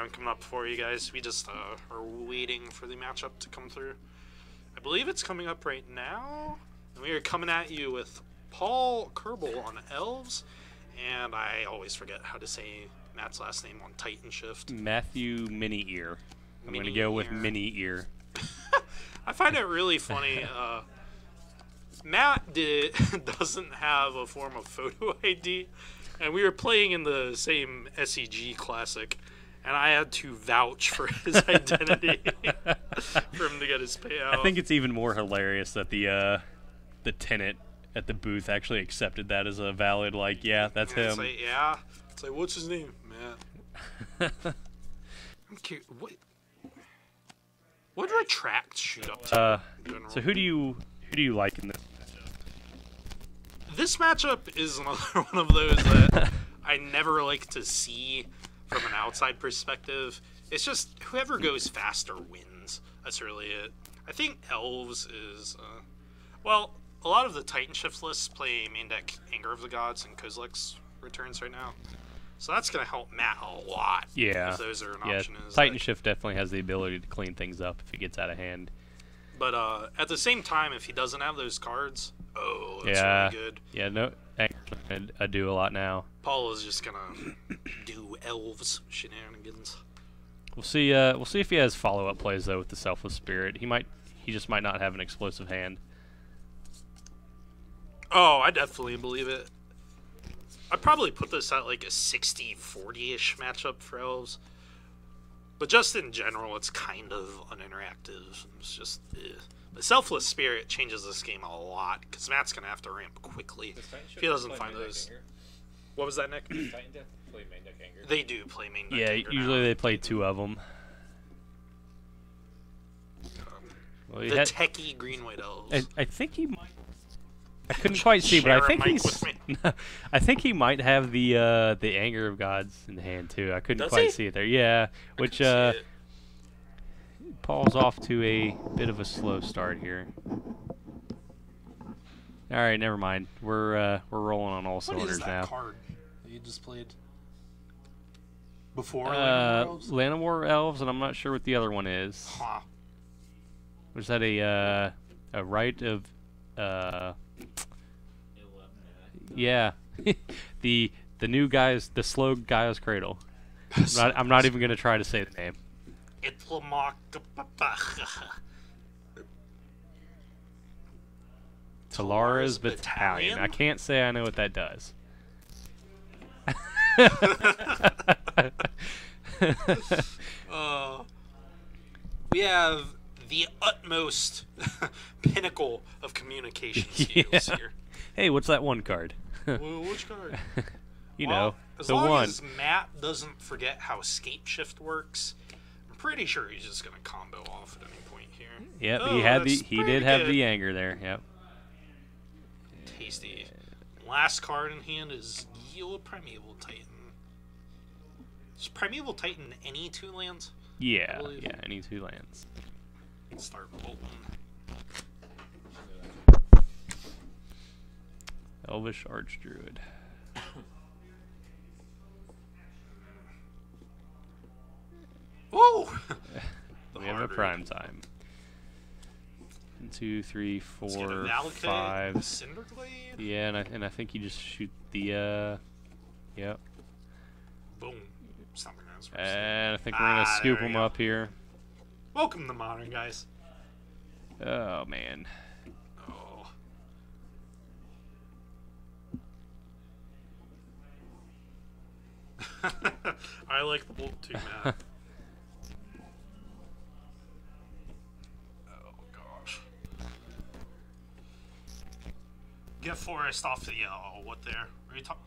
haven't come up for you guys. We just are waiting for the matchup to come through. I believe it's coming up right now. And we are coming at you with Paul Koerbel on Elves, and I always forget how to say Matt's last name on Titanshift. Matthew Minniear. I'm going to go with Minniear. I find it really funny. Matt doesn't have a form of photo ID, and we were playing in the same SEG Classic, and I had to vouch for his identity for him to get his payout. I think it's even more hilarious that the tenant at the booth actually accepted that as a valid, like, yeah, that's him. It's like, yeah. It's like, what's his name? Matt. I'm curious. What retract shoot up to? So who do you like in this matchup? This matchup is another one of those that I never like to see from an outside perspective. It's just whoever goes faster wins. That's really it. I think Elves is, well, a lot of the Titanshift lists play main deck Anger of the Gods and Kozilek's returns right now. So that's going to help Matt a lot. Yeah. If those are an option. Titanshift definitely has the ability to clean things up if it gets out of hand. But at the same time, if he doesn't have those cards, that's really good. Yeah, no, I do a lot now. Paul is just going to do Elves shenanigans. We'll see if he has follow-up plays, though, with the Selfless Spirit. He just might not have an explosive hand. Oh, I definitely believe it. I'd probably put this at like a 60-40-ish matchup for Elves. But just in general, it's kind of uninteractive. It's just, The Selfless Spirit changes this game a lot, because Matt's going to have to ramp quickly if he doesn't find those. What was that, Nick? Does Titanshift play main deck Anger? They do play main deck Anger. Yeah, usually they play 2 of them. Well, the techie green-white Elves. I think he might. I couldn't quite see, but I think I think he might have the Anger of Gods in hand too. I couldn't quite see it there. Yeah, which Paul's off to a bit of a slow start here. All right, never mind. We're rolling on all cylinders now. What is that card that you just played? Before Land of War Elves, and I'm not sure what the other one is. Huh. Was that a Rite of yeah, the new guys, the slow Gaia's Cradle. I'm not even gonna try to say the name. Talara's Battalion. I can't say I know what that does. We have the utmost pinnacle of communication skills here. Hey, what's that one card? Well, which card? You know, as the long one. as Matt doesn't forget how Escape Shift works, I'm pretty sure he's just gonna combo off at any point here. Yep, he did have the Anger there. Yep. Tasty. Last card in hand is Yield Primeval Titan. Is Primeval Titan any 2 lands? Yeah, any 2 lands. Let's start bolting. Elvish Archdruid. Woo! We have a prime time. 1, 2, 3, 4, 5. Cinderglade? Yeah, and I think you just shoot the yep. Boom. Something else. And I think we're gonna scoop them up here. Welcome to Modern, guys. Oh man. Oh. I like the bolt too, Matt. Oh gosh. Get Forest off the what there? Are you talking?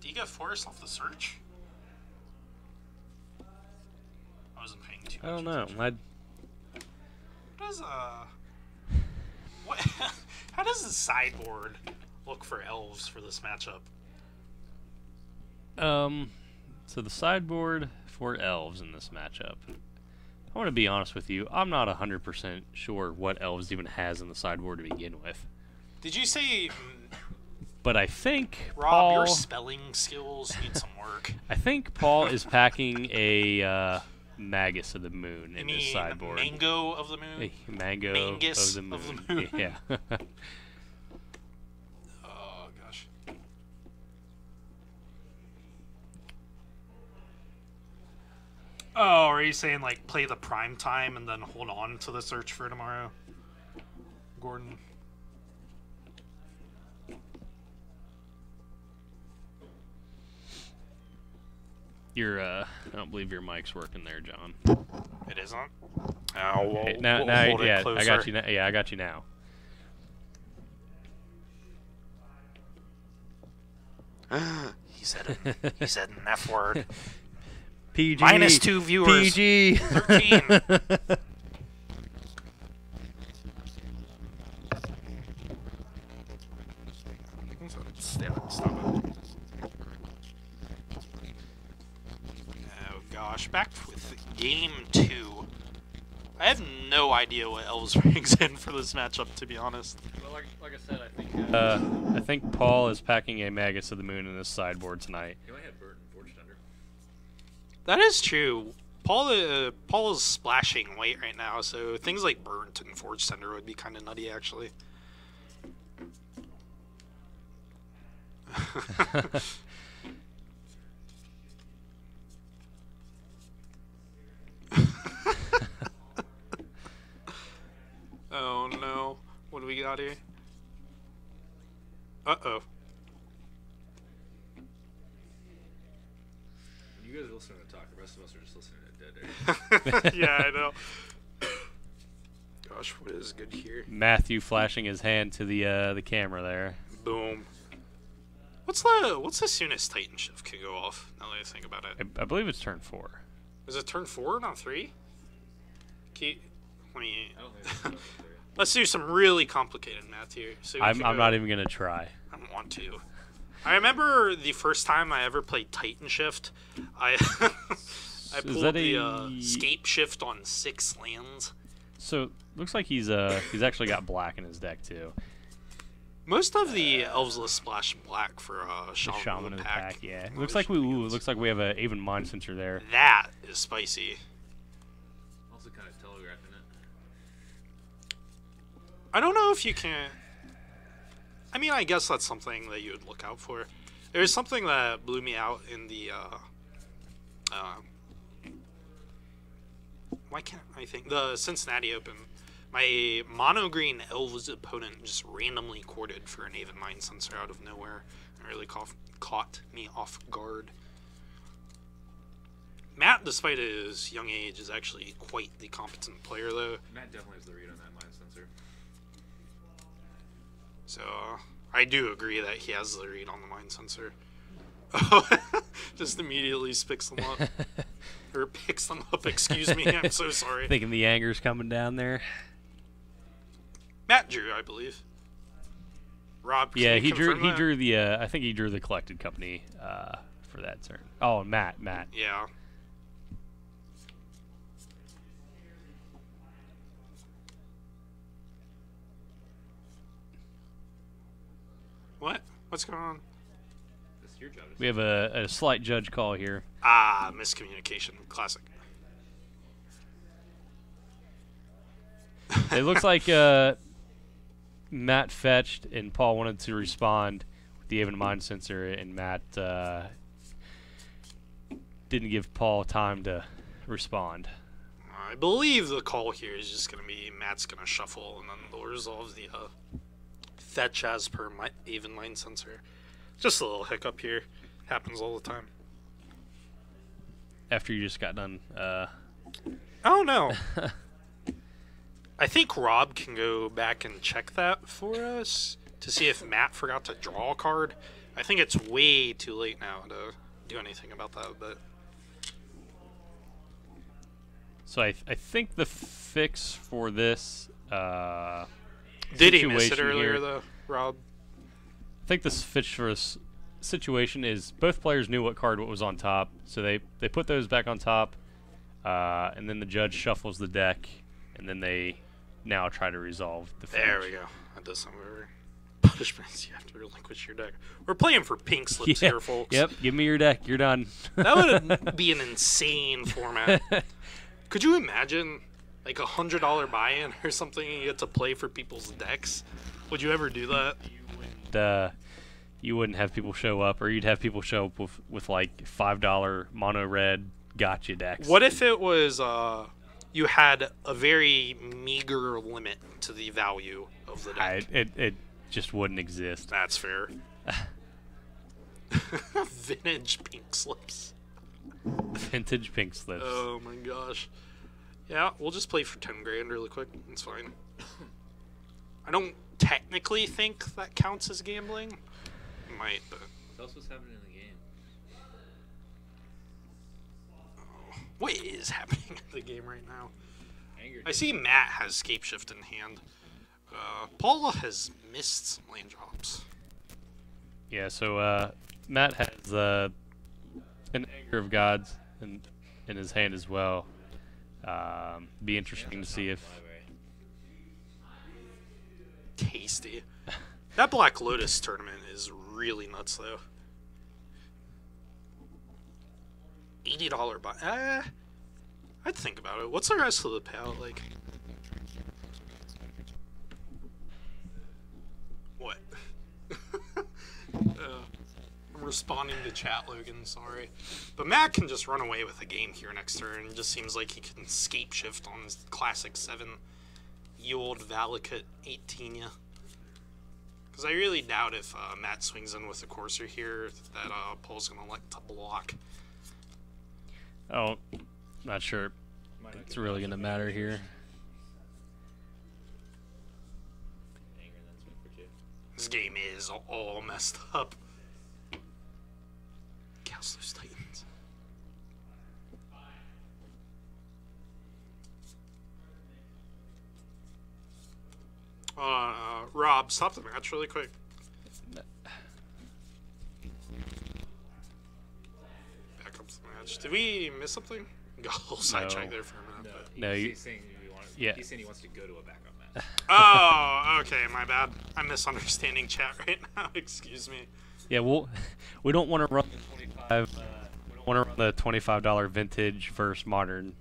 Do you get Forest off the search? I wasn't paying too much. I don't know. What does what? How does the sideboard look for Elves for this matchup? So the sideboard for Elves in this matchup. I want to be honest with you. I'm not 100% sure what Elves even has in the sideboard to begin with. Did you say But I think Rob, Paul, your spelling skills need some work. I think Paul is packing a Magus of the Moon in his sideboard. Mango of the Moon? Mango Mangus of the Moon. Of the moon. Yeah. Oh, gosh. Oh, are you saying, like, play the prime time and then hold on to the search for tomorrow? Gordon? I don't believe your mic's working there, John. It isn't? Oh, we'll, Hey, we'll hold it closer. I got you. Yeah, I got you now. He said an F word. PG. -2 viewers. PG. 13. Stop it. Oh gosh, back with game 2. I have no idea what Elves brings in for this matchup, to be honest. Well, like I said, I think Paul is packing a Magus of the Moon in his sideboard tonight. you only have Bert and Forge Thunder. That is true. Paul is splashing white right now, so things like Burnt and Forge Tender would be kind of nutty, actually. Oh no. What do we got here? Uh-oh. When you guys are listening to talk, the rest of us are just listening to dead air. Yeah, I know. Gosh, what is good here? Matthew flashing his hand to the camera there. Boom. What's the soonest Titanshift can go off, now that I think about it? I believe it's turn 4. Is it turn 4, not 3? Let me... I don't think it's over there. Let's do some really complicated math here. So I'm not even gonna try. I don't want to. I remember the first time I ever played Titanshift. I pulled the Scape Shift on 6 lands. So looks like he's actually got black in his deck too. Most of the Elves list splash black for Shaman of the Pack. Yeah. Oh, Looks like we have a even mind sensor there. That is spicy. Also kind of telegraphing it. I don't know if you can... I mean, I guess that's something that you would look out for. There was something that blew me out in the... why can't I think? The Cincinnati Open. My mono-green Elves opponent just randomly courted for an Aven Mind Sensor out of nowhere. It really caught me off guard. Matt, despite his young age, is actually quite the competent player, though. Matt definitely has the read on that mind sensor. So, I do agree that he has the read on the Mind Sensor. Oh, just immediately picks them up. Or picks them up, excuse me, I'm so sorry. Thinking the anger's coming down there. Matt drew, I believe. Rob, yeah, he drew the I think he drew the Collected Company for that turn. Oh, Matt. Yeah. What? What's going on? That's your job. We have a slight judge call here. Ah, miscommunication. Classic. It looks like Matt fetched and Paul wanted to respond with the Aven Mind Sensor, and Matt didn't give Paul time to respond. I believe the call here is just going to be Matt's going to shuffle, and then they'll resolve the fetch as per Aven Mind Sensor. Just a little hiccup here. Happens all the time. After you just got done. Oh, no. I think Rob can go back and check that for us to see if Matt forgot to draw a card. I think it's way too late now to do anything about that, but... So I think the fix for this Did he miss it earlier, here, though, Rob? I think this fix for this situation is both players knew what card was on top, so they put those back on top, and then the judge shuffles the deck, and then they now try to resolve the fix. There we go. That does sound better. But punishments you have to relinquish your deck. We're playing for pink slips here, folks. Yep, give me your deck. You're done. That would be an insane format. Could you imagine, like, $100 buy-in or something you get to play for people's decks? Would you ever do that? You wouldn't have people show up, or you'd have people show up with like $5 mono red gotcha decks. What if it was you had a very meager limit to the value of the deck? It just wouldn't exist. That's fair. Vintage pink slips. Vintage pink slips. Oh my gosh. Yeah, we'll just play for 10 grand really quick. It's fine. I don't technically think that counts as gambling. It might, but... What else was happening in the game? Oh, what is happening in the game right now? I see Matt has Scapeshift in hand. Paula has missed some lane drops. Yeah, so Matt has an Anger of Gods in his hand as well. Be interesting to see if... Tasty. That Black Lotus tournament is really nuts, though. $80 buy. I'd think about it. What's the rest of the payout like? What? I'm responding to chat, Logan. Sorry, but Matt can just run away with a game here next turn. It just seems like he can Scapeshift on his classic 7-year-old Valakut 18-ya. Because I really doubt if Matt swings in with a Courser here that Paul's going to like to block. Oh, not sure it's really going to matter here. This game is all messed up. Counselor's Titans. Rob, stop the match really quick. Back up to the match. Did we miss something? Got a little sidetracked there for a minute. No, he's saying he wants to go to a backup match. Oh, okay, my bad. I'm misunderstanding chat right now. Excuse me. Yeah, we don't want to run the $25 vintage versus modern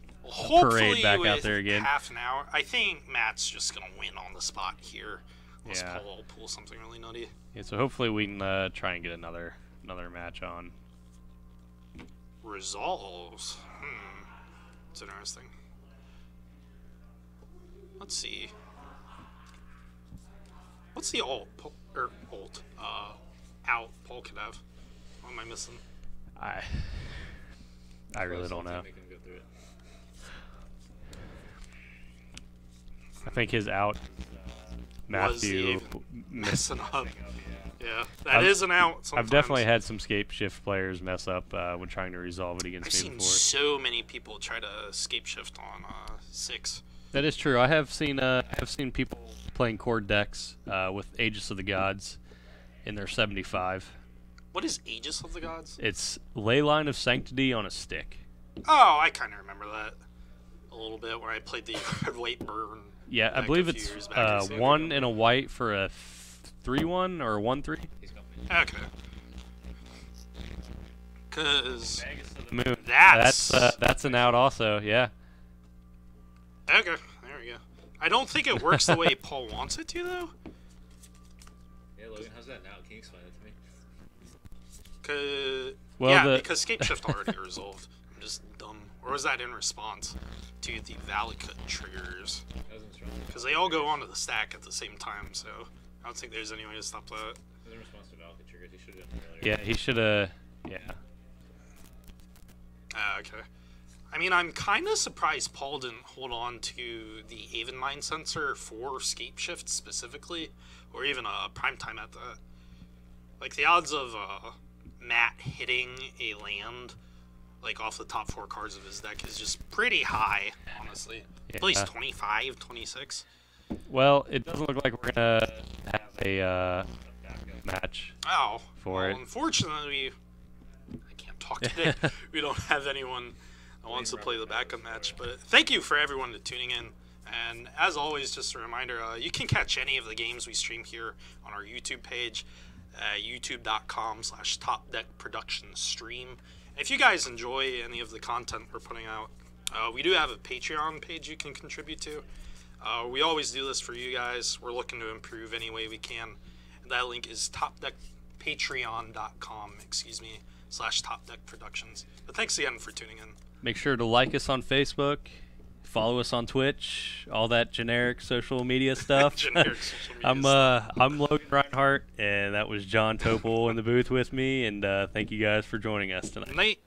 parade back out there again. Half an hour. I think Matt's just gonna win on the spot here. Unless Paul pull something really nutty. Yeah, so hopefully we can try and get another match on. Resolves. It's interesting. Let's see. What's the out Paul could have? What am I missing? I really don't know. I think his out Matthew messing up. Yeah, that is an out. Sometimes. I've definitely had some Scapeshift players mess up when trying to resolve it against me before. I've seen so many people try to Scapeshift on 6. That is true. I have seen people playing cord decks with Aegis of the Gods in their 75. What is Aegis of the Gods? It's Leyline of Sanctity on a stick. Oh, I kind of remember that a little bit when I played the White Burn. Yeah, I believe it's 1 and a white for a 3/1 or a 1/3. Okay. Cause Moon. That's an out also. Yeah. Okay, there we go. I don't think it works the way Paul wants it to, though. Yeah, Logan, how's that now? Can you explain that to me? Because Scapeshift already resolved. I'm just dumb. Or was that in response to the Valakut triggers? Because they all go onto the stack at the same time, so I don't think there's any way to stop that. It was in response to Valakut triggers. He should have done it earlier. Yeah, he should have. Yeah. Okay. I mean, I'm kind of surprised Paul didn't hold on to the Aven Mind sensor for Scapeshift specifically, or even a primetime at that. Like, the odds of Matt hitting a land, like, off the top 4 cards of his deck is just pretty high, honestly. Yeah. At least 25, 26. Well, it doesn't look like we're going to have a match for it. Unfortunately, I can't talk today. We don't have anyone that wants to play the backup match. But thank you for everyone tuning in And as always, just a reminder, you can catch any of the games we stream here on our YouTube page, youtube.com/TopDeckProductionsStream. And if you guys enjoy any of the content we're putting out, we do have a Patreon page you can contribute to. We always do this for you guys. We're looking to improve any way we can. And that link is patreon.com/TopDeckProductions. But thanks again for tuning in. Make sure to like us on Facebook, follow us on Twitch, all that generic social media stuff. Generic social media I'm Logan Reinhardt, and that was John Topol in the booth with me. And thank you guys for joining us tonight. Night.